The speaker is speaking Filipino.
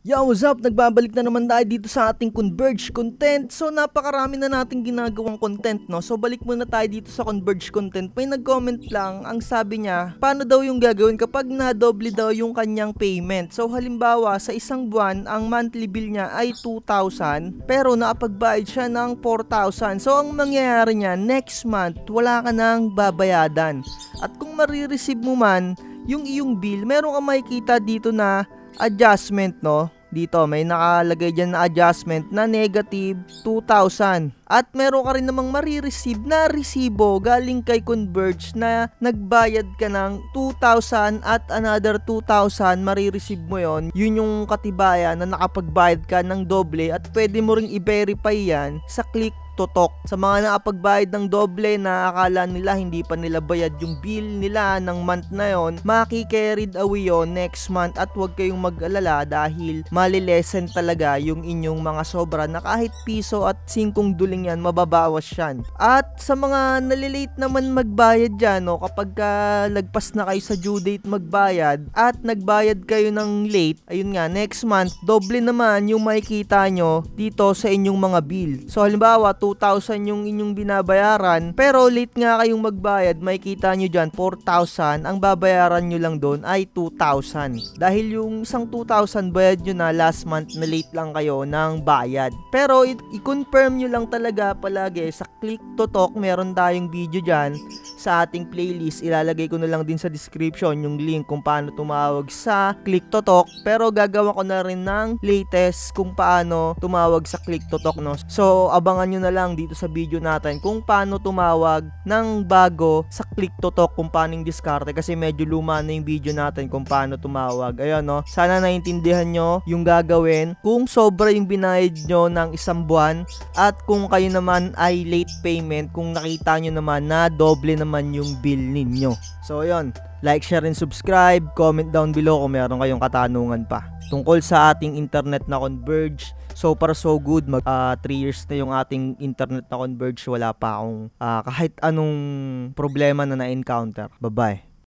Yo, what's up? Nagbabalik na naman tayo dito sa ating Converge content. So, napakarami na nating ginagawang content, no? So, balik muna tayo dito sa Converge content. May nag-comment lang, ang sabi niya, paano daw yung gagawin kapag na-double daw yung kanyang payment? So, halimbawa, sa isang buwan, ang monthly bill niya ay 2,000, pero nakapagbayad siya ng 4,000. So, ang mangyayari niya, next month, wala ka nang babayadan. At kung marireceive mo man, yung iyong bill, meron kang makikita dito na adjustment, no? Dito may nakalagay dyan na adjustment na negative 2,000. At meron ka rin namang marireceive na resibo galing kay Converge na nagbayad ka ng 2,000 at another 2,000 marireceive mo yon. Yun yung katibayan na nakapagbayad ka ng doble at pwede mo ring i-verify yan sa Click to Talk. Sa mga nakapagbayad ng doble na akala nila hindi pa nila bayad yung bill nila ng month na yon, maki-carried away yon next month at huwag kayong mag-alala dahil malilesen talaga yung inyong mga sobra na kahit piso at 5 duling yan, mababawas yan. At sa mga nalilate naman magbayad dyan, no, kapag lagpas na kayo sa due date magbayad at nagbayad kayo ng late, ayun nga, next month, doble naman yung makikita nyo dito sa inyong mga bill. So halimbawa, 2,000 yung inyong binabayaran, pero late nga kayong magbayad, makikita nyo dyan, 4,000, ang babayaran nyo lang doon ay 2,000. Dahil yung isang 2,000 bayad nyo na last month na late lang kayo ng bayad. Pero i-confirm nyo lang talaga palagi sa Click to Talk, meron tayong video dyan sa ating playlist. Ilalagay ko na lang din sa description yung link kung paano tumawag sa Click to Talk. Pero gagawa ko na rin ng latest kung paano tumawag sa Click to Talk, no? So abangan nyo na lang dito sa video natin kung paano tumawag ng bago sa Click to Talk, kung paano yung diskarte, kasi medyo luma na yung video natin kung paano tumawag. Ayun, no? Sana naintindihan nyo yung gagawin kung sobra yung binayad nyo ng isang buwan at kung kayo naman ay late payment, kung nakita nyo naman na doble naman yung bill ninyo. So ayun, like, share, and subscribe. Comment down below kung meron kayong katanungan pa tungkol sa ating internet na Converge. So far so good, 3 years na yung ating internet na Converge, wala pa akong kahit anong problema na na-encounter. Bye bye.